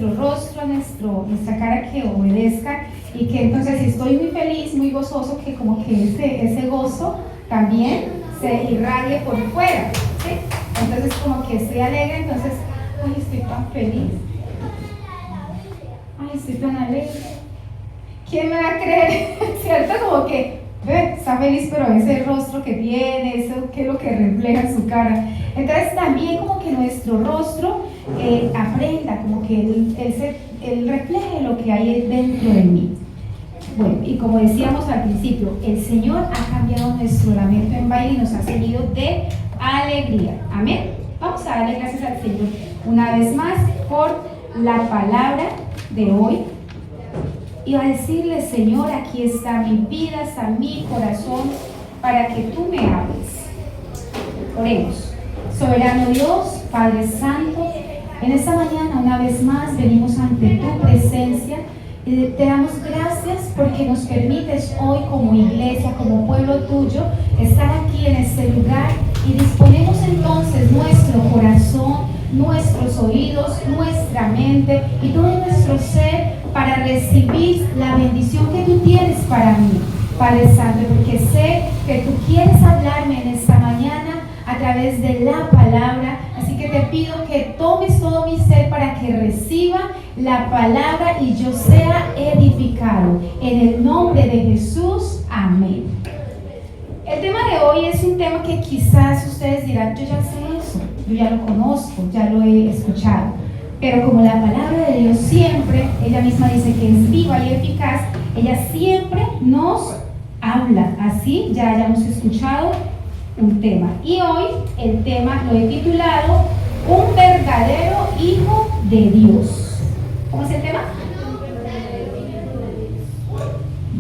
nuestro rostro, nuestra cara que obedezca, y que entonces si estoy muy feliz, muy gozoso, que como que ese gozo también se irradie por fuera, ¿sí? Entonces como que estoy alegre, entonces, ay, estoy tan feliz, ay, estoy tan alegre, ¿quién me va a creer? ¿Cierto? Como que está feliz, pero ese rostro que tiene, eso que es lo que refleja en su cara. Entonces también como que nuestro rostro aprenda, como que él refleje lo que hay dentro de mí. Bueno, y como decíamos al principio, el Señor ha cambiado nuestro lamento en baile y nos ha seguido de alegría. Amén. Vamos a darle gracias al Señor una vez más por la palabra de hoy. Y a decirle, Señor, aquí está mi vida, está mi corazón, para que tú me hables. Oremos. Soberano Dios, Padre Santo, en esta mañana una vez más venimos ante tu presencia y te damos gracias porque nos permites hoy como iglesia, como pueblo tuyo, estar aquí en este lugar, y disponemos entonces nuestro corazón, nuestros oídos, nuestra mente y todo nuestro ser para recibir la bendición que tú tienes para mí, Padre Santo, porque sé que tú quieres hablarme en esta mañana a través de la palabra. Así que te pido que tomes todo mi ser para que reciba la palabra y yo sea edificado. En el nombre de Jesús, amén. El tema de hoy es un tema que quizás ustedes dirán, yo ya sé eso, yo ya lo conozco, ya lo he escuchado. Pero como la palabra de Dios siempre, ella misma dice que es viva y eficaz, ella siempre nos habla, así ya hayamos escuchado un tema. Y hoy el tema lo he titulado Un verdadero hijo de Dios. ¿Cómo es el tema?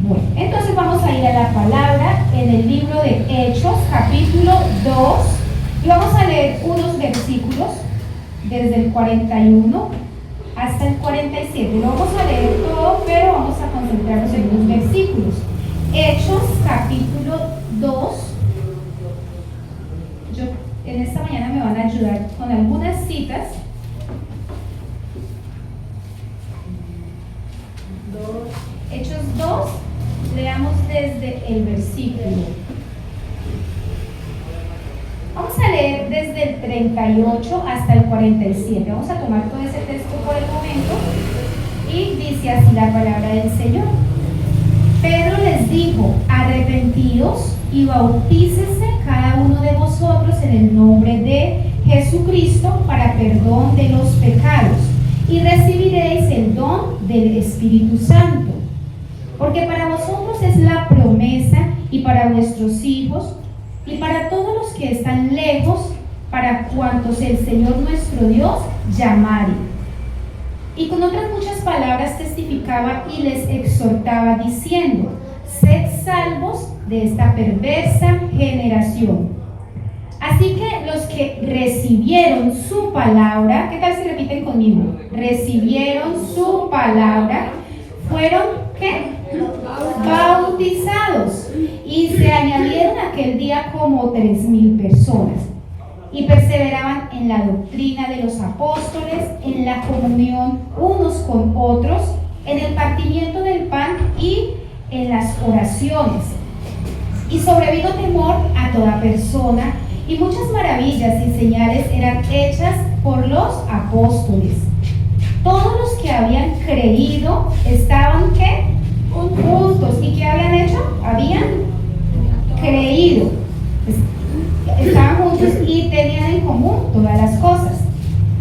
Bueno, entonces vamos a ir a la palabra en el libro de Hechos, capítulo 2, y vamos a leer unos versículos desde el 41 hasta el 47. Lo vamos a leer todo, pero vamos a concentrarnos en unos versículos. Hechos, capítulo 2. En esta mañana me van a ayudar con algunas citas. Hechos 2, leamos desde el versículo. Vamos a leer desde el 38 hasta el 47. Vamos a tomar todo ese texto por el momento. Y dice así la palabra del Señor. Pedro les dijo: arrepentíos y bautícese cada uno de vosotros en el nombre de Jesucristo para perdón de los pecados, y recibiréis el don del Espíritu Santo. Porque para vosotros es la promesa, y para vuestros hijos, y para todos los que están lejos, para cuantos el Señor nuestro Dios llamare. Y con otras muchas palabras testificaba y les exhortaba diciendo: sed salvos de esta perversa generación. Así que los que recibieron su palabra, ¿qué tal si repiten conmigo? Recibieron su palabra, fueron, ¿qué? Bautizados, y se añadieron aquel día como 3,000 personas, y perseveraban en la doctrina de los apóstoles, en la comunión unos con otros, en el partimiento del pan y en las oraciones. Y sobrevino temor a toda persona, y muchas maravillas y señales eran hechas por los apóstoles. Todos los que habían creído estaban, ¿qué? Juntos. ¿Y qué habían hecho? Habían creído. Estaban juntos y tenían en común todas las cosas.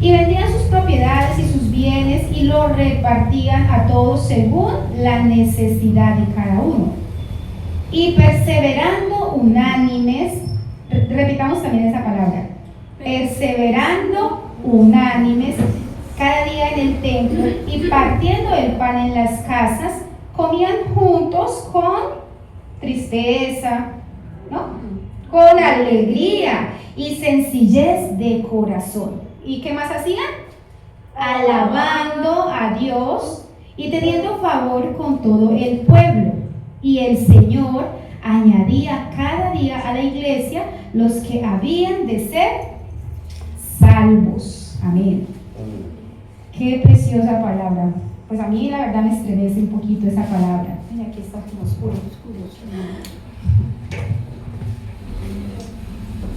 Y vendían sus propiedades y sus bienes y lo repartían a todos según la necesidad de cada uno. Y perseverando unánimes, repitamos también esa palabra, perseverando unánimes cada día en el templo y partiendo el pan en las casas, comían juntos con tristeza, ¿no? Con alegría y sencillez de corazón. ¿Y qué más hacían? Alabando a Dios y teniendo favor con todo el pueblo. Y el Señor añadía cada día a la iglesia los que habían de ser salvos. Amén. Qué preciosa palabra. Pues a mí la verdad me estremece un poquito esa palabra. Mira, aquí está como oscuro.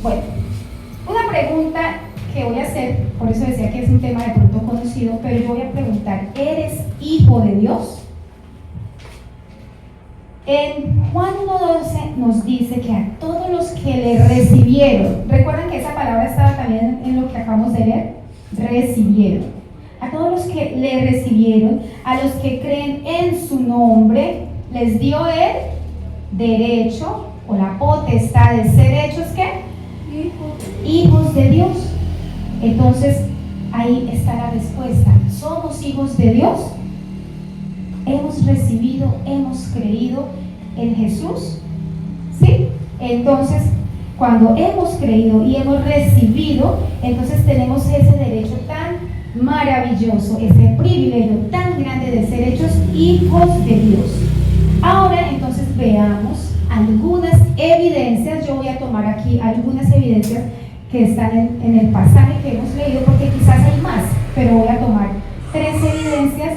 Bueno, una pregunta que voy a hacer, por eso decía que es un tema de pronto conocido, pero yo voy a preguntar, ¿eres hijo de Dios? En Juan 1:12 nos dice que a todos los que le recibieron, recuerdan que esa palabra estaba también en lo que acabamos de leer, recibieron. A todos los que le recibieron, a los que creen en su nombre, les dio el derecho o la potestad de ser hechos, ¿qué? Hijos de Dios. Entonces, ahí está la respuesta. ¿Somos hijos de Dios? ¿Hemos recibido, hemos creído en Jesús? ¿Sí? Entonces, cuando hemos creído y hemos recibido, entonces tenemos ese derecho tan maravilloso, ese privilegio tan grande de ser hechos hijos de Dios. Ahora, entonces, veamos algunas evidencias. Yo voy a tomar aquí algunas evidencias que están en el pasaje que hemos leído, porque quizás hay más, pero voy a tomar 3 evidencias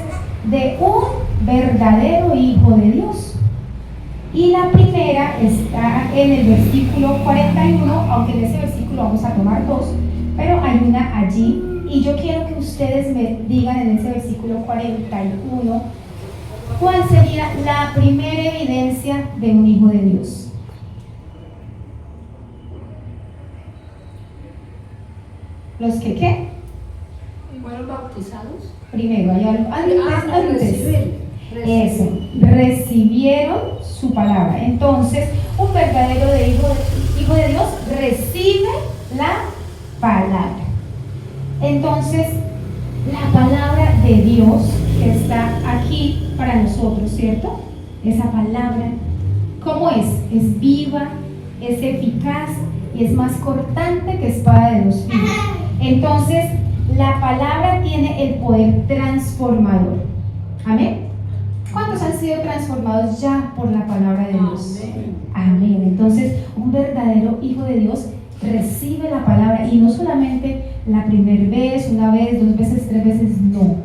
de un verdadero hijo de Dios. Y la primera está en el versículo 41, aunque en ese versículo vamos a tomar 2, pero hay una allí, y yo quiero que ustedes me digan en ese versículo 41 cuál sería la primera evidencia de un hijo de Dios. ¿Los que qué? ¿Fueron bautizados? Primero, hay algo antes. Eso, Recibieron. recibieron su palabra. Entonces, un verdadero hijo de Dios recibe la palabra. Entonces, la palabra de Dios que está aquí para nosotros, ¿cierto? Esa palabra, ¿cómo es? Es viva, es eficaz y es más cortante que espada de 2 filos. Entonces, la palabra tiene el poder transformador. ¿Amén? ¿Cuántos han sido transformados ya por la palabra de Dios? Amén. Entonces, un verdadero hijo de Dios recibe la palabra, y no solamente la primera vez, una vez, 2 veces, 3 veces, no,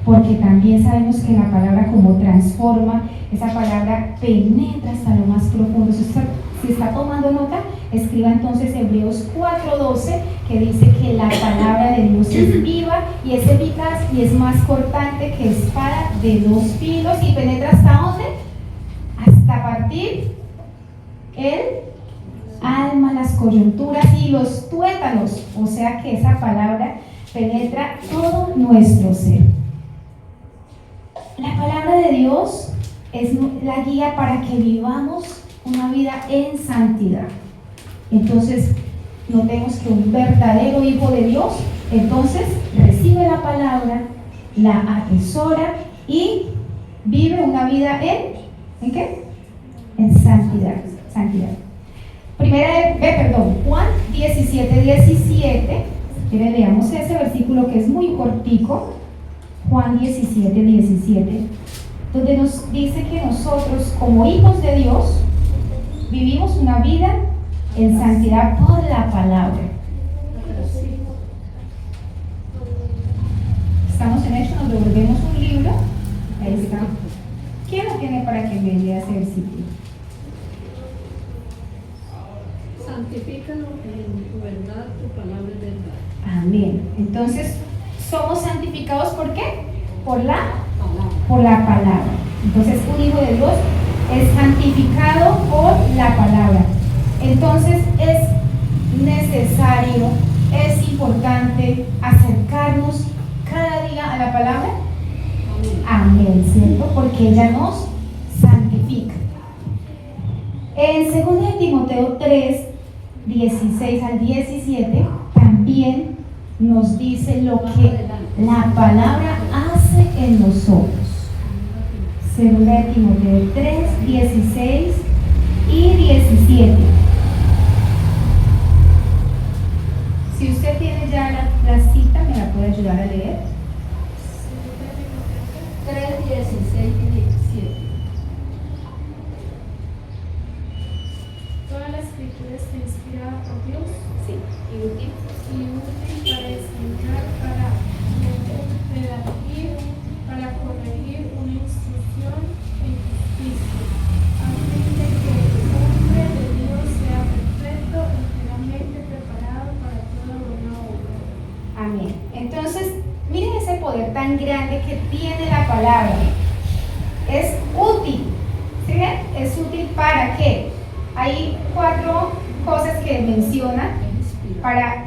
porque también sabemos que la palabra como transforma, esa palabra penetra hasta lo más profundo. Si está tomando nota, escriba entonces Hebreos 4:12, que dice que la palabra de Dios es viva y es eficaz y es más cortante que espada de 2 filos y penetra ¿hasta dónde? Hasta partir el alma, las coyunturas y los tuétanos. O sea que esa palabra penetra todo nuestro ser. La palabra de Dios es la guía para que vivamos una vida en santidad. Entonces, notemos que un verdadero hijo de Dios, entonces, recibe la palabra, la atesora y vive una vida ¿en qué? En santidad. Juan 17:17. Si quieren, leamos ese versículo que es muy cortico. Juan 17:17, donde nos dice que nosotros, como hijos de Dios, vivimos una vida en santidad por la palabra. Estamos en Hechos, nos devolvemos un libro. Ahí está. ¿Quién lo tiene para que me lea ese versículo? Santifícalo en tu verdad, tu palabra es verdad. Amén. Entonces, somos santificados ¿por qué? Por la palabra. Entonces, un hijo de Dios es santificado por la palabra. Entonces, es necesario, es importante acercarnos cada día a la palabra. Amén, ¿cierto? Porque ella nos santifica. En 2 Timoteo 3:16 al 17, también nos dice lo que la palabra hace en nosotros. 2 Timoteo 3:16 y 17. Si usted tiene ya la cita, me la puede ayudar a leer. 3:16 y 17. Toda la escritura está inspirada por Dios Sí, y útil. y útil para enseñar, para redarguir, para corregir una instrucción en justicia, a fin de que el hombre de Dios sea perfecto, enteramente preparado para toda buena obra. Amén. Entonces, miren ese poder tan grande que tiene la palabra. Es útil. ¿Sí ven? Es útil para qué. Hay 4 cosas que menciona para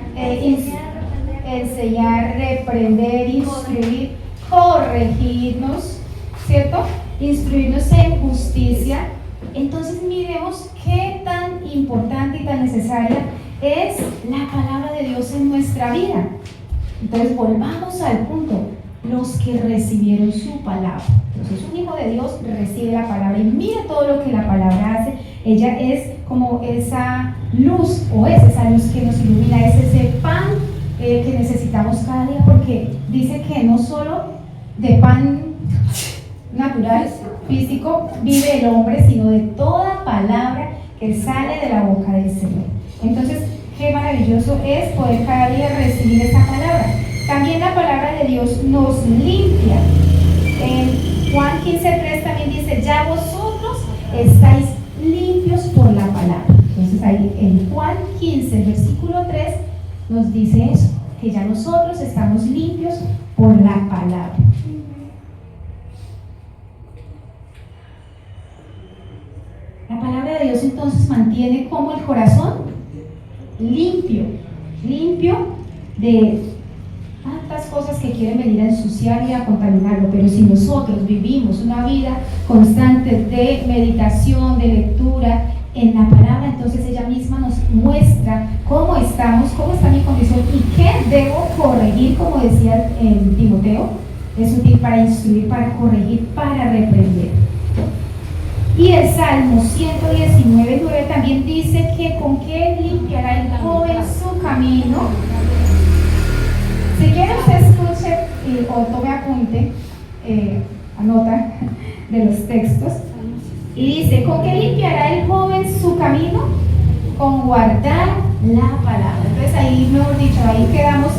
enseñar, reprender, instruir, corregirnos, ¿cierto? Instruirnos en justicia. Entonces miremos qué tan importante y tan necesaria es la palabra de Dios en nuestra vida. Entonces volvamos al punto, los que recibieron su palabra. Entonces un hijo de Dios recibe la palabra y mira todo lo que la palabra hace. Ella es como esa luz, o es esa luz que nos ilumina, es ese pan que necesitamos cada día, porque dice que no solo de pan natural, físico, vive el hombre, sino de toda palabra que sale de la boca del Señor. Entonces, qué maravilloso es poder cada día recibir esa palabra. También la palabra de Dios nos limpia. En Juan 15:3 también dice, ya vosotros estáis limpios por la palabra. Entonces ahí en Juan 15, versículo 3, nos dice eso, que ya nosotros estamos limpios por la palabra. La palabra de Dios entonces mantiene como el corazón limpio de tantas cosas que quieren venir a ensuciar y a contaminarlo. Pero si nosotros vivimos una vida constante de meditación, de lectura en la palabra, entonces ella misma nos muestra cómo estamos, cómo está mi condición y qué debo corregir, como decía en Timoteo. Es útil para instruir, para corregir, para reprender. Y el Salmo 119:9 también dice que con qué limpiará el joven su camino. Si quiere usted escuche o tome apunte, anota de los textos. Y dice, ¿con qué limpiará el joven su camino? Con guardar la palabra. Entonces ahí, mejor dicho, ahí quedamos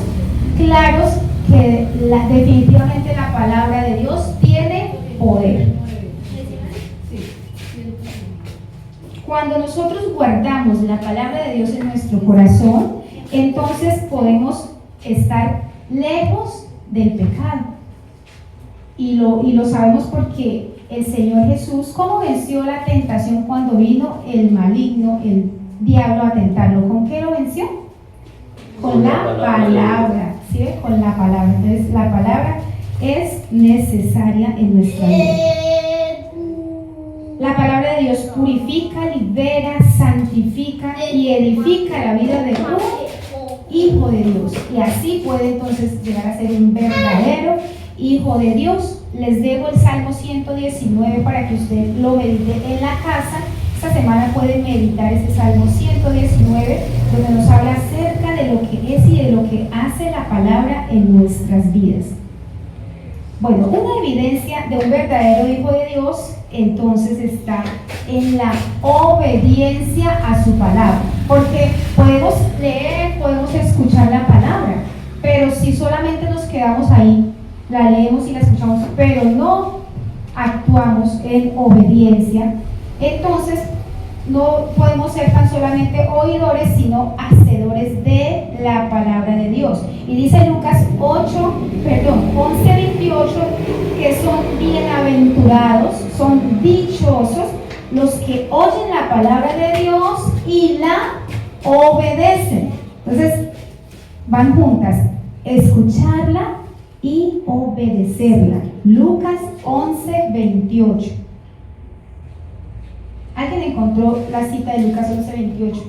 claros que definitivamente la palabra de Dios tiene poder. Cuando nosotros guardamos la palabra de Dios en nuestro corazón, entonces podemos estar lejos del pecado. Y lo sabemos porque el Señor Jesús, ¿cómo venció la tentación cuando vino el maligno, el diablo a tentarlo? ¿Con qué lo venció? Con la palabra, ¿sí? Con la palabra. Entonces la palabra es necesaria en nuestra vida. La palabra de Dios purifica, libera, santifica y edifica la vida de un hijo de Dios. Y así puede entonces llegar a ser un verdadero hijo de Dios. Les dejo el Salmo 119 para que usted lo medite en la casa. Esta semana pueden meditar ese Salmo 119, donde nos habla acerca de lo que es y de lo que hace la palabra en nuestras vidas. Bueno, una evidencia de un verdadero hijo de Dios entonces está en la obediencia a su palabra, porque podemos leer, podemos escuchar la palabra, pero si solamente nos quedamos ahí, la leemos y la escuchamos, pero no actuamos en obediencia, entonces no podemos ser tan solamente oidores, sino hacedores de la palabra de Dios. Y dice Lucas 11:28 que son bienaventurados, son dichosos los que oyen la palabra de Dios y la obedecen. Entonces van juntas, escucharla y obedecerla. Lucas 11:28. ¿Alguien encontró la cita de Lucas 11:28?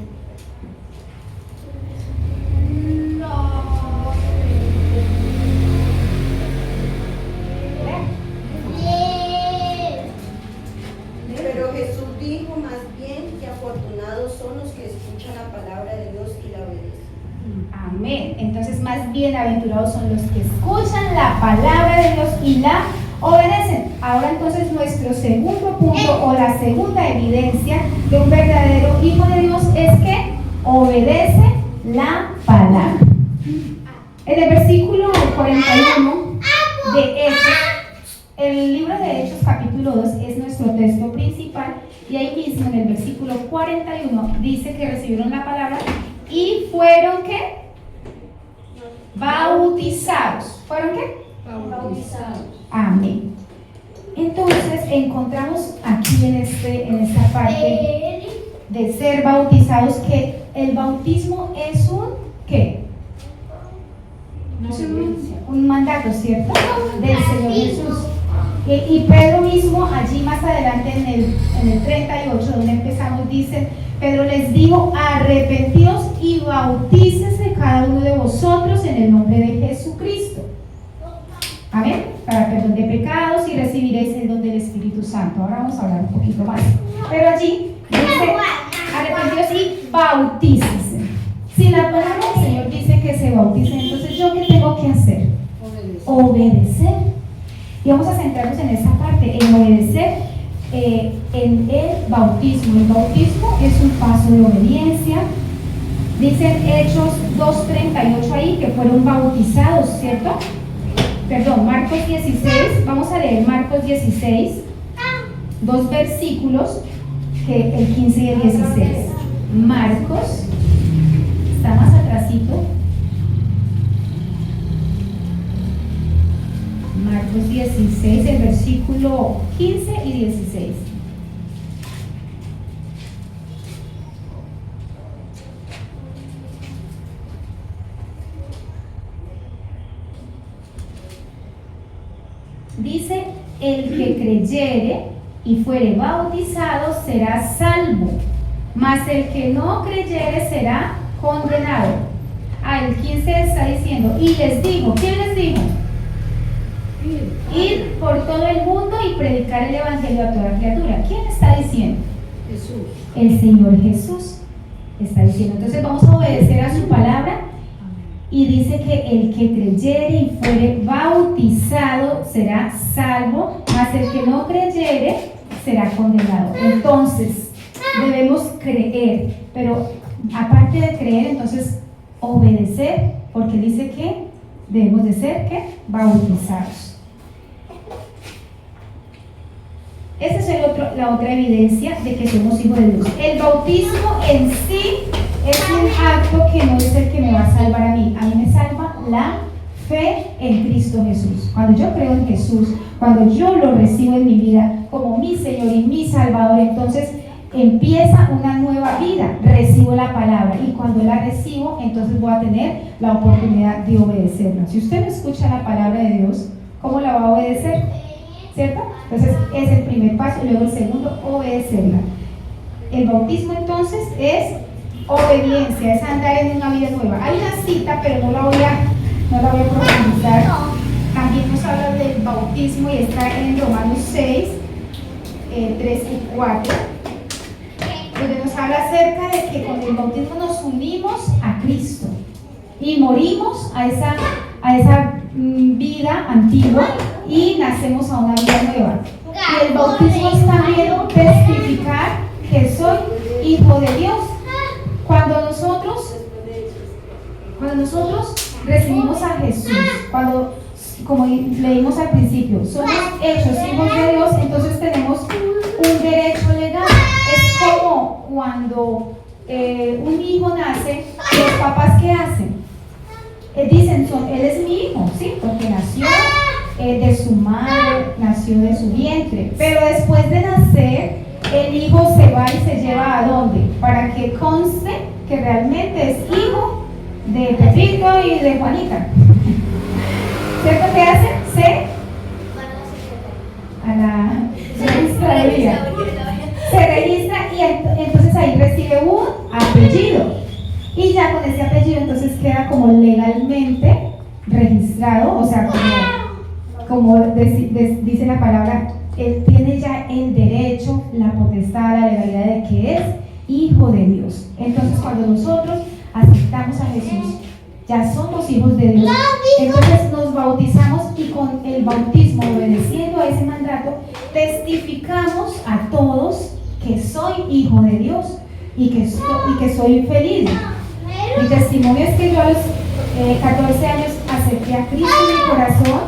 Pero Jesús dijo más bien que afortunados son los que escuchan la palabra de Dios y la obedecen. Amén. Entonces, más bienaventurados son los que escuchan la palabra de Dios y la obedecen. Ahora entonces nuestro segundo punto o la segunda evidencia de un verdadero hijo de Dios es que obedece la palabra. En el versículo 41 31 dice que recibieron la palabra y fueron ¿qué? Bautizados. ¿Fueron qué? Bautizados. Amén. Entonces encontramos aquí en esta parte de ser bautizados que el bautismo es un ¿qué? Un mandato, ¿cierto? Del Señor Jesús. Y Pedro mismo, allí más adelante en el 38, donde empezamos, dice, Pedro les dijo, arrepentidos y bautícese cada uno de vosotros en el nombre de Jesucristo. Amén. Para perdón de pecados y recibiréis el don del Espíritu Santo. Ahora vamos a hablar un poquito más. Pero allí dice, arrepentidos y bautícese. Si la palabra del Señor dice que se bautice, entonces ¿yo qué tengo que hacer? Obedecer. Y vamos a centrarnos en esa parte, en obedecer en el bautismo. El bautismo es un paso de obediencia. Dicen Hechos 2:38 ahí que fueron bautizados, ¿cierto? Perdón, Marcos 16. Vamos a leer Marcos 16, dos versículos, que el 15 y el 16. Marcos, está más atrasito. Marcos 16, el versículo 15 y 16. Dice, el que creyere y fuere bautizado será salvo, mas el que no creyere será condenado. El 15 está diciendo, y les digo, ¿quién les dijo? Ir por todo el mundo y predicar el evangelio a toda criatura. ¿Quién está diciendo? Jesús. El Señor Jesús está diciendo. Entonces vamos a obedecer a su palabra y dice que el que creyere y fuere bautizado será salvo, mas el que no creyere será condenado. Entonces debemos creer, pero aparte de creer, entonces obedecer, porque dice que debemos de ser ¿qué? Bautizados. Esa es la otra evidencia de que somos hijos de Dios. El bautismo en sí es un acto que no es el que me va a salvar a mí. A mí me salva la fe en Cristo Jesús. Cuando yo creo en Jesús, cuando yo lo recibo en mi vida como mi Señor y mi Salvador, entonces empieza una nueva vida. Recibo la palabra y cuando la recibo, entonces voy a tener la oportunidad de obedecerla. Si usted no escucha la palabra de Dios, ¿cómo la va a obedecer? ¿Cierto? Entonces es el primer paso y luego el segundo, obedecerla. El bautismo entonces es obediencia, es andar en una vida nueva. Hay una cita, pero no la voy a profundizar. También nos habla del bautismo y está en Romanos 6, 3 y 4, donde nos habla acerca de que con el bautismo nos unimos a Cristo y morimos a esa vida antigua y nacemos a una vida nueva. Y el bautismo es también testificar que soy hijo de Dios. Cuando nosotros recibimos a Jesús, como leímos al principio, somos hechos hijos de Dios, entonces tenemos un derecho legal. Es como cuando un hijo nace, los papás ¿qué hacen? Dicen, él es mi hijo, ¿sí? Porque nació de su madre, nació de su vientre. Pero después de nacer, el hijo se va y se lleva ¿a dónde? Para que conste que realmente es hijo de Pepito y de Juanita. ¿Cierto? ¿Qué hacen? A la registraduría. Se registra y entonces ahí recibe un apellido. Y ya con ese apellido entonces queda como legalmente registrado, o sea, como dice la palabra, él tiene ya el derecho, la potestad, la legalidad de que es hijo de Dios. Entonces cuando nosotros aceptamos a Jesús, ya somos hijos de Dios. Entonces nos bautizamos y con el bautismo, obedeciendo a ese mandato, testificamos a todos que soy hijo de Dios y que soy feliz. Mi testimonio es que yo a los 14 años acepté a Cristo en mi corazón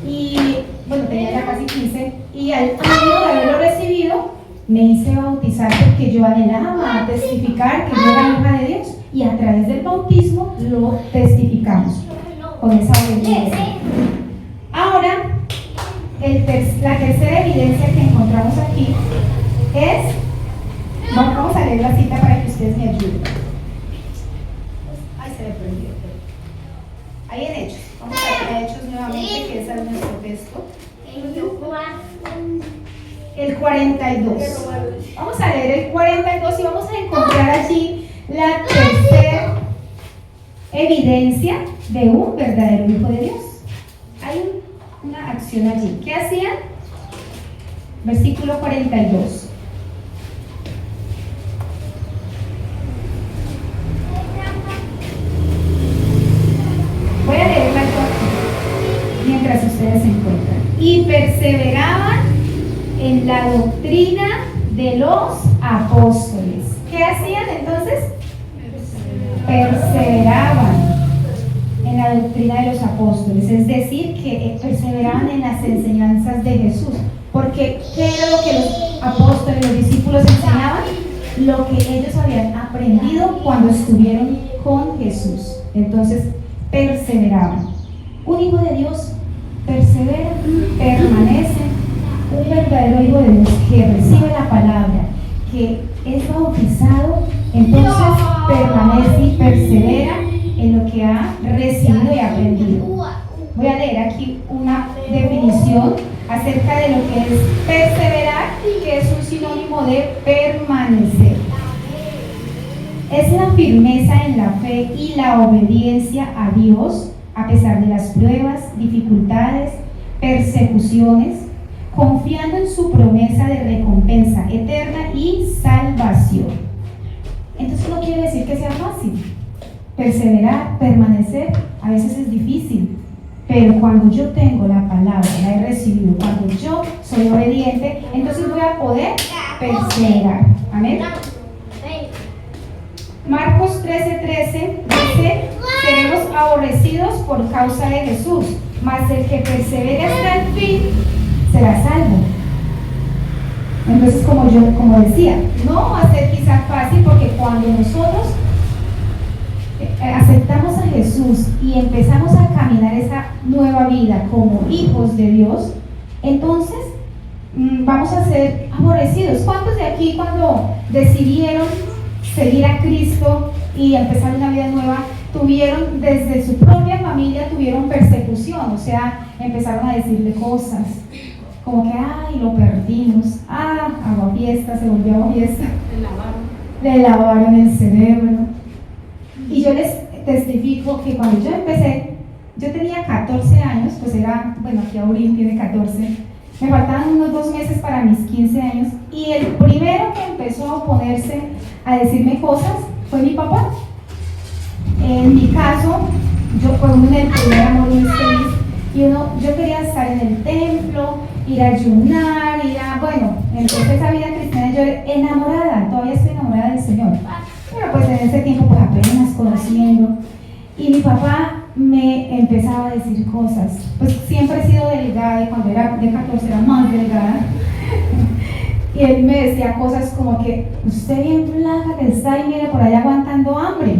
y bueno, tenía ya casi 15 y al año de haberlo recibido, me hice bautizar porque yo anhelaba testificar que yo era hija de Dios, y a través del bautismo lo testificamos con esa obediencia. Ahora, la tercera evidencia que encontramos aquí es, vamos a leer la cita para que ustedes me ayuden. Ay, se me perdió. Ahí en Hechos, vamos a ir a Hechos nuevamente, que ese es nuestro texto. El 42. Vamos a leer el 42 y vamos a encontrar allí la tercera evidencia de un verdadero hijo de Dios. Hay una acción allí. ¿Qué hacían? Versículo 42. Voy a leerla aquí mientras ustedes se encuentran. Y perseveraban en la doctrina de los apóstoles. ¿Qué hacían entonces? Perseveraban en la doctrina de los apóstoles, es decir, que perseveraban en las enseñanzas de Jesús. Porque ¿qué era lo que los apóstoles, los discípulos enseñaban? Lo que ellos habían aprendido cuando estuvieron con Jesús. Entonces, perseveraban. Un hijo de Dios persevera, permanece. Un verdadero hijo de Dios que recibe la palabra, que es bautizado, entonces permanece y persevera en lo que ha recibido y aprendido. Voy a leer aquí una definición acerca de lo que es perseverar, que es un sinónimo de permanecer. Es la firmeza en la fe y la obediencia a Dios a pesar de las pruebas, dificultades, persecuciones, confiando en su promesa de recompensa eterna y salvación. Entonces no quiere decir que sea fácil. Perseverar, permanecer, a veces es difícil, pero cuando yo tengo la palabra, la he recibido, cuando yo soy obediente, entonces voy a poder perseverar. Amén. Marcos 13:13 dice: seremos aborrecidos por causa de Jesús, mas el que persevere hasta el fin será salvo. Entonces, como decía, no va a ser quizá fácil, porque cuando nosotros aceptamos a Jesús y empezamos a caminar esa nueva vida como hijos de Dios, entonces vamos a ser aborrecidos. ¿Cuántos de aquí, cuando decidieron seguir a Cristo y empezar una vida nueva, tuvieron desde su propia familia, tuvieron persecución? O sea, empezaron a decirle cosas como que, ay, lo perdimos, aguafiesta, se volvió aguafiesta, le lavaron el cerebro. Y yo les testifico que cuando yo empecé, yo tenía 14 años, pues era, bueno, aquí Aurín tiene 14, me faltaban unos 2 meses para mis 15 años, y el primero que empezó a oponerse, a decirme cosas, fue mi papá. En mi caso, yo con el primer amor muy feliz, y yo quería estar en el templo, ir a ayunar, bueno, empecé esa vida cristiana, yo enamorada, todavía estoy enamorada del Señor. Pero pues en ese tiempo pues apenas conociendo, y mi papá me empezaba a decir cosas. Pues siempre he sido delgada, y cuando era de 14 era más delgada. Y él me decía cosas como que usted bien flaca que está y mire por allá aguantando hambre.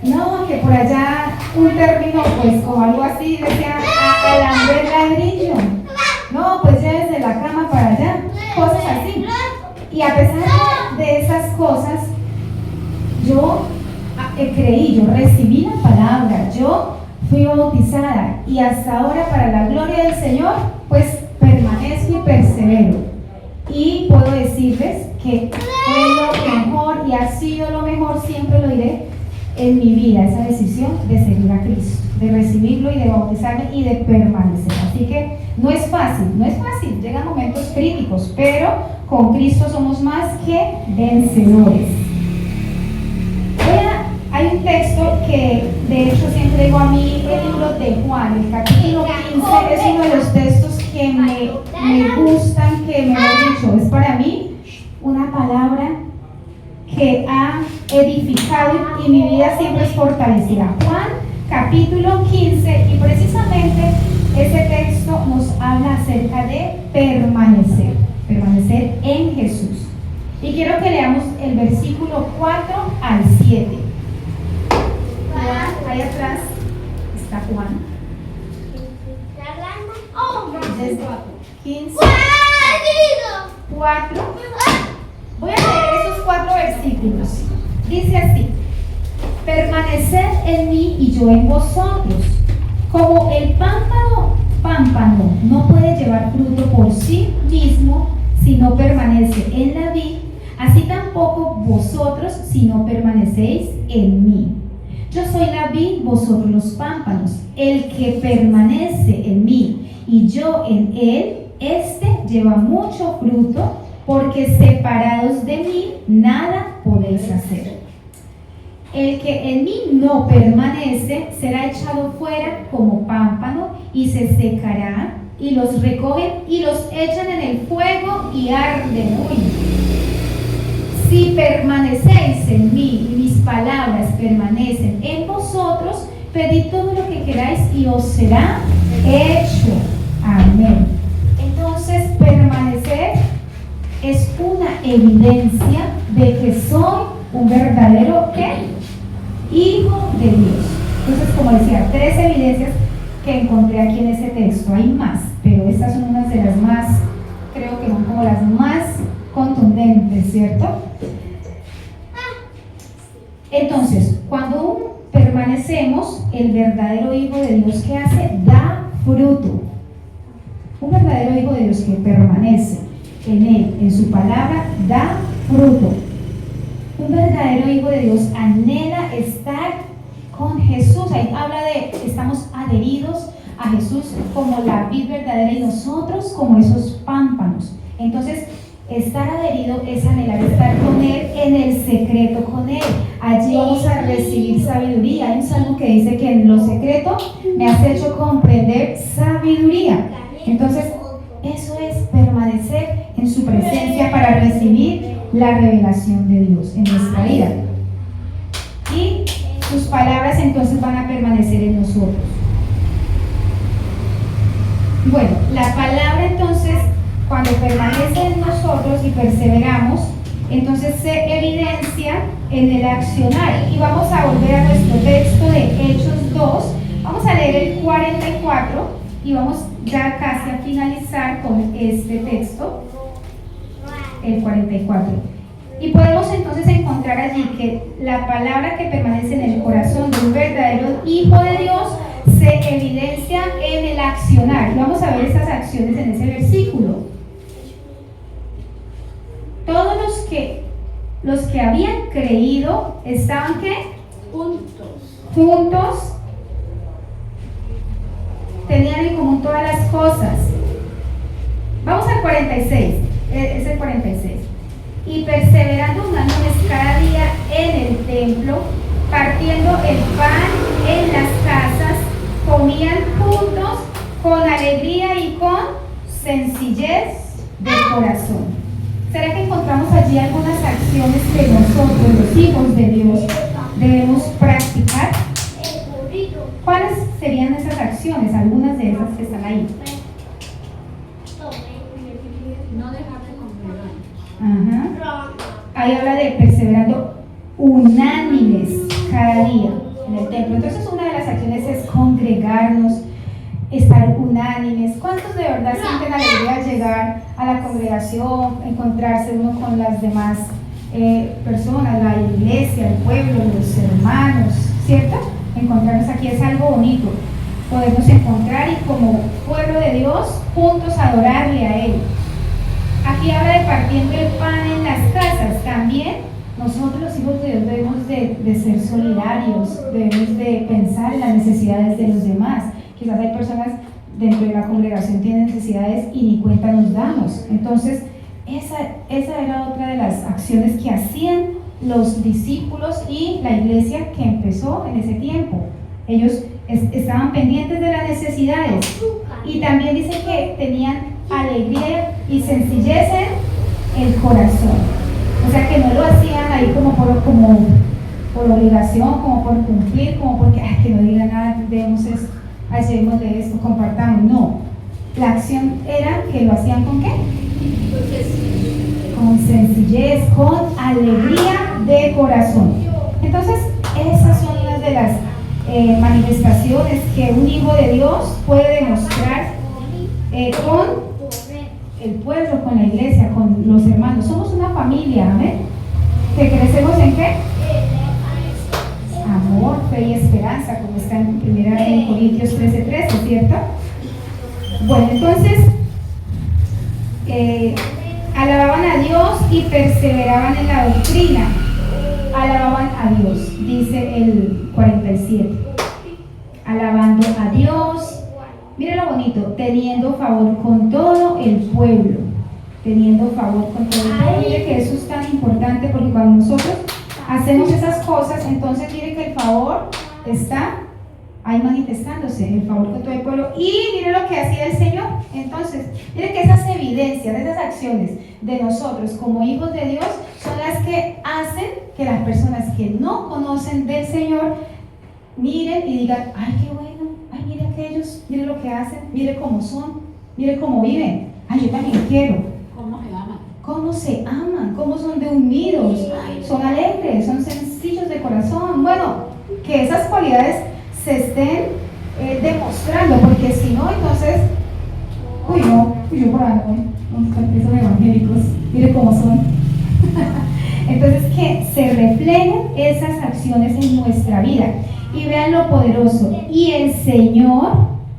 No, que por allá un término pues como algo así, decía al hambre el ladrillo. No, pues llévese la cama para allá, cosas así. Y a pesar de esas cosas, yo creí, yo recibí la palabra, yo fui bautizada, y hasta ahora, para la gloria del Señor, pues permanezco y persevero. Y puedo decirles que fue lo mejor y ha sido lo mejor, siempre lo diré, en mi vida, esa decisión de seguir a Cristo, de recibirlo y de bautizarme y de permanecer. Así que no es fácil, llegan momentos críticos, pero con Cristo somos más que vencedores. Hay un texto que de hecho siempre digo, a mí el libro de Juan, el capítulo 15, es uno de los textos que me gustan, que me han dicho, es para mí una palabra que ha edificado y mi vida siempre es fortalecida. Juan capítulo 15, y precisamente ese texto nos habla acerca de permanecer. permanecer en Jesús. Y quiero que leamos el versículo 4 al 7. Juan, ahí atrás está Juan. Desde 15, 4. Voy a leer esos 4 versículos. Dice así: permaneced en mí y yo en vosotros. Como el pámpano no puede llevar fruto por sí mismo si no permanece en la vid, así tampoco vosotros si no permanecéis en mí. Yo soy la vid, vosotros los pámpanos. El que permanece en mí y yo en él, este lleva mucho fruto, porque separados de mí nada podéis hacer. El que en mí no permanece será echado fuera como pámpano y se secará, y los recogen y los echan en el fuego y arden. Si permanecéis en mí y mis palabras permanecen en vosotros, pedid todo lo que queráis y os será hecho. Amén. Entonces, permanecer es una evidencia de que soy un verdadero ¿qué? Hijo de Dios. Entonces, como decía, 3 evidencias que encontré aquí en ese texto. Hay más, pero estas son unas de las más, creo que son como las más contundentes, ¿cierto? Entonces, cuando permanecemos, el verdadero Hijo de Dios, ¿qué hace? Da fruto. Un verdadero Hijo de Dios que permanece en Él, en su palabra, da fruto. Un verdadero Hijo de Dios anhela estar con Jesús. Ahí habla de, estamos adheridos a Jesús como la vid verdadera y nosotros como esos pámpanos. Entonces, estar adherido es anhelar estar con Él en el secreto con Él. Allí vamos a recibir sabiduría. Hay un salmo que dice que en lo secreto me has hecho comprender sabiduría. Entonces, eso es permanecer en su presencia para recibir la revelación de Dios en nuestra vida. Y sus palabras entonces van a permanecer en nosotros. Bueno, la palabra entonces, cuando permanece en nosotros y perseveramos, entonces se evidencia en el accionar. Y vamos a volver a nuestro texto de Hechos 2. Vamos a leer el 44 y vamos ya casi a finalizar con este texto, el 44. Y podemos entonces encontrar allí que la palabra que permanece en el corazón de un verdadero Hijo de Dios se evidencia en el accionar. Y vamos a ver estas acciones en ese versículo. Todos los que habían creído estaban ¿qué? Juntos. Tenían en común todas las cosas. Vamos al 46. Es el 46. Y perseverando unánimones cada día en el templo, partiendo el pan en las casas, comían juntos con alegría y con sencillez de corazón. ¿Será que encontramos allí algunas acciones que nosotros, los hijos de Dios, debemos practicar? ¿Cuáles serían esas acciones? Algunas de esas que están ahí. No dejar de congregar. Ajá. Ahí habla de perseverando unánimes cada día en el templo. Entonces, una de las acciones es congregarnos, estar unánimes. ¿Cuántos de verdad sienten alegría al llegar a la congregación, encontrarse uno con las demás personas, la iglesia, el pueblo, los hermanos, ¿cierto? Encontrarnos aquí es algo bonito. Podemos encontrar y como pueblo de Dios juntos adorarle a Él. Aquí habla de partiendo el pan en las casas. También nosotros los hijos de Dios debemos de ser solidarios, debemos de pensar en las necesidades de los demás. Quizás hay personas dentro de la congregación que tienen necesidades y ni cuenta nos damos. Entonces, esa era otra de las acciones que hacían los discípulos y la iglesia que empezó en ese tiempo. Ellos estaban pendientes de las necesidades y también dice que tenían alegría y sencillez en el corazón. O sea que no lo hacían ahí como por obligación, como por cumplir, como porque que no digan nada, debemos esto, hacemos de esto, compartamos. No, la acción era que lo hacían ¿con qué? Con sencillez, con alegría de corazón. Entonces, esas son unas de las manifestaciones que un hijo de Dios puede demostrar con el pueblo, con la iglesia, con los hermanos. Somos una familia, amén. ¿Que crecemos en qué? Amor, fe y esperanza, como está en 1 Corintios 13:13, ¿cierto? Bueno, entonces alababan a Dios y perseveraban en la doctrina. Alababan a Dios, dice el 47. Alabando a Dios. Mira lo bonito, teniendo favor con todo el pueblo. Teniendo favor con todo el pueblo. Mire que eso es tan importante porque cuando nosotros hacemos esas cosas, entonces mire que el favor está ahí manifestándose, el favor con todo el pueblo. Y mire lo que hacía el Señor. Entonces, mire que esas evidencias, esas acciones de nosotros como hijos de Dios son las que hacen que las personas que no conocen del Señor miren y digan, ay, qué bueno, ay, mire aquellos, mire lo que hacen, mire cómo son, mire cómo viven, ay, yo también quiero. ¿Cómo se aman? Cómo se aman, cómo son de unidos, son alegres, son sencillos de corazón. Bueno, que esas cualidades se estén demostrando, porque si no, entonces, yo por ahí, esos evangélicos, mire cómo son. Entonces, que se reflejen esas acciones en nuestra vida y vean lo poderoso. Y el Señor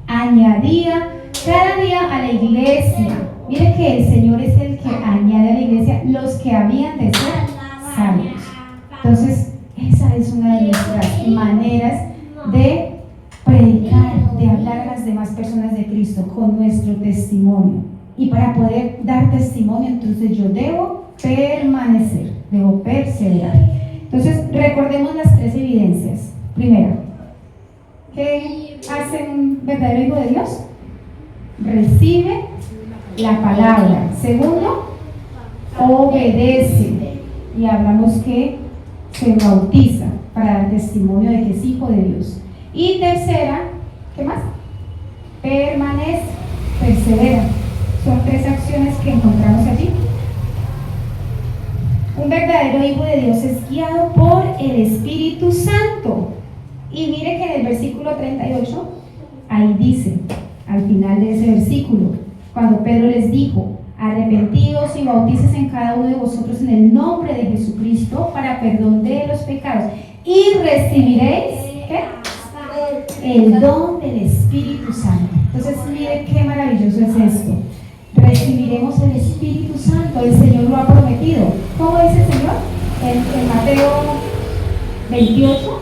añadía cada día a la iglesia. Mire que el Señor es el que añade a la iglesia los que habían de ser salvos. Entonces, esa es una de nuestras maneras de predicar, de hablar a las demás personas de Cristo con nuestro testimonio. Y para poder dar testimonio, entonces yo debo permanecer, debo perseverar. Entonces, recordemos las tres evidencias. Primera, ¿qué hace un verdadero hijo de Dios? Recibe la palabra. Segundo, obedece. Y hablamos que se bautiza para dar testimonio de que es hijo de Dios. Y tercera, ¿qué más? Permanece, persevera. Son tres acciones que encontramos allí. Un verdadero hijo de Dios es guiado por el Espíritu Santo. Y mire que en el versículo 38, ahí dice, al final de ese versículo, cuando Pedro les dijo, arrepentidos y bautícese en cada uno de vosotros en el nombre de Jesucristo para perdón de los pecados y recibiréis, ¿qué? El don del Espíritu Santo. Entonces mire qué maravilloso es esto. Recibiremos el Espíritu Santo, el Señor lo ha prometido. ¿Cómo dice el Señor? En Mateo 28,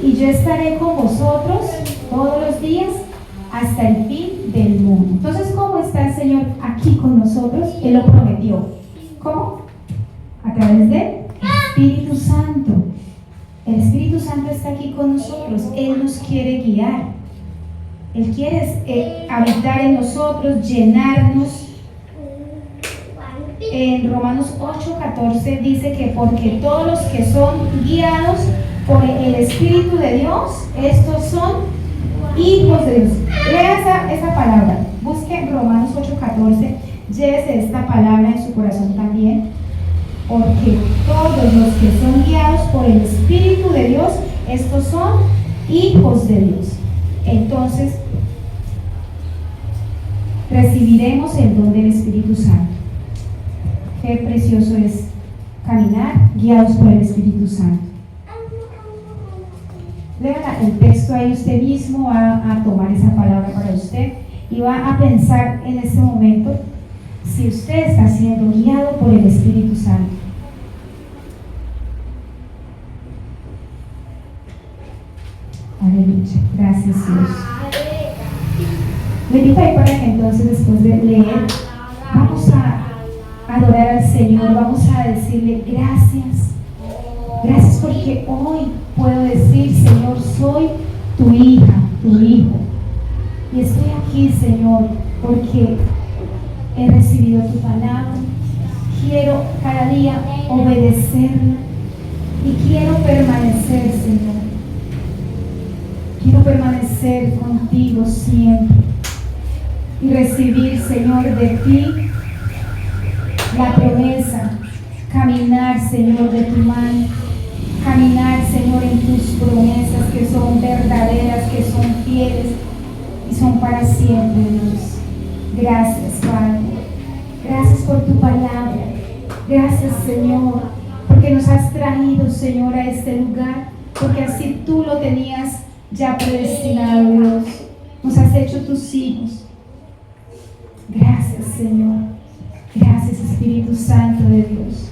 y yo estaré con vosotros todos los días hasta el fin del mundo. Entonces, ¿cómo está el Señor aquí con nosotros? Él lo prometió. ¿Cómo? A través del Espíritu Santo. El Espíritu Santo está aquí con nosotros. Él nos quiere guiar. Él quiere habitar en nosotros, llenarnos. En Romanos 8:14 dice que porque todos los que son guiados por el Espíritu de Dios, estos son hijos de Dios. Lea esa palabra, busque Romanos 8:14, llévese esta palabra en su corazón también, porque todos los que son guiados por el Espíritu de Dios, estos son hijos de Dios. Entonces, recibiremos el don del Espíritu Santo. Qué precioso es caminar guiados por el Espíritu Santo. Lea el texto ahí, usted mismo va a tomar esa palabra para usted y va a pensar en este momento si usted está siendo guiado por el Espíritu Santo. Aleluya, gracias Dios. Le invito ahí para que entonces después de leer vamos a adorar al Señor, vamos a decirle gracias. Gracias porque hoy puedo decir, Señor, soy tu hija, tu hijo. Y estoy aquí, Señor, porque he recibido tu palabra. Quiero cada día obedecerla y quiero permanecer, Señor. Quiero permanecer contigo siempre y recibir, Señor, de ti la promesa, caminar, Señor, de tu mano, caminar, Señor, en tus promesas que son verdaderas, que son fieles y son para siempre, Dios. Gracias, Padre. Gracias por tu palabra. Gracias, Señor, porque nos has traído, Señor, a este lugar, porque así tú lo tenías ya predestinado, Dios. Nos has hecho tus hijos. Gracias, Señor. Gracias, Espíritu Santo de Dios.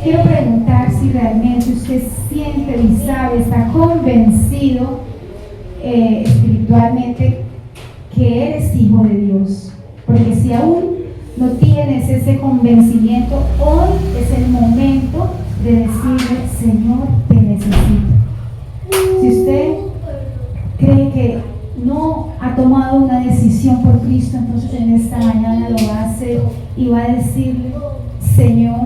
Quiero preguntar si realmente usted siente y sabe, está convencido espiritualmente que eres hijo de Dios. Porque si aún no tienes ese convencimiento, hoy es el momento de decirle: Señor, te necesito. Si usted cree que no ha tomado una decisión por Cristo, entonces en esta mañana lo va a hacer y va a decirle: Señor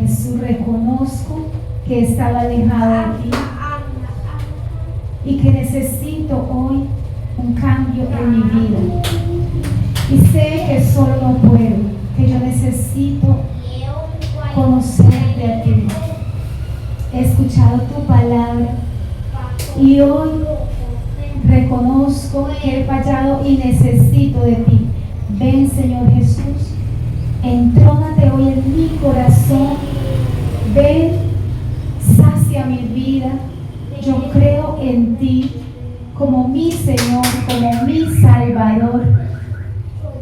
Jesús, reconozco que he estado alejado de ti y que necesito hoy un cambio en mi vida. Y sé que solo no puedo, que yo necesito conocerte a ti. He escuchado tu palabra y hoy reconozco que he fallado y necesito de ti. Ven, Señor Jesús, entrónate hoy en mi corazón. Ven, sacia mi vida. Yo creo en ti como mi Señor, como mi Salvador.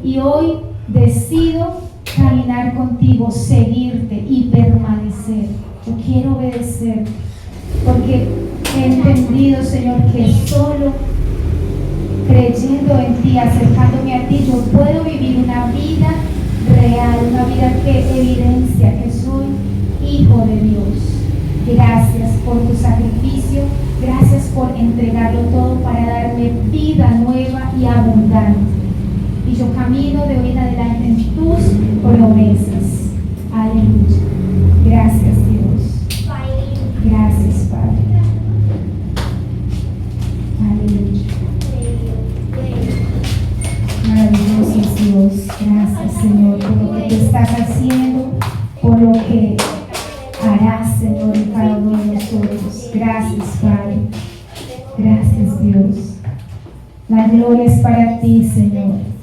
Y hoy decido caminar contigo, seguirte y permanecer. Yo quiero obedecer, porque he entendido, Señor, que solo creyendo en ti, acercándome a ti, yo puedo vivir una vida real, una vida que evidencia que soy hijo de Dios. Gracias por tu sacrificio, gracias por entregarlo todo para darme vida nueva y abundante. Y yo camino de hoy en adelante en tus promesas. Aleluya. Gracias, Dios. Gracias, Padre. Aleluya. Maravilloso es Dios. Gracias, Señor, por lo que tú estás haciendo, por lo que harás, Señor, en cada uno de nosotros. Gracias, Padre. Gracias, Dios. La gloria es para ti, Señor.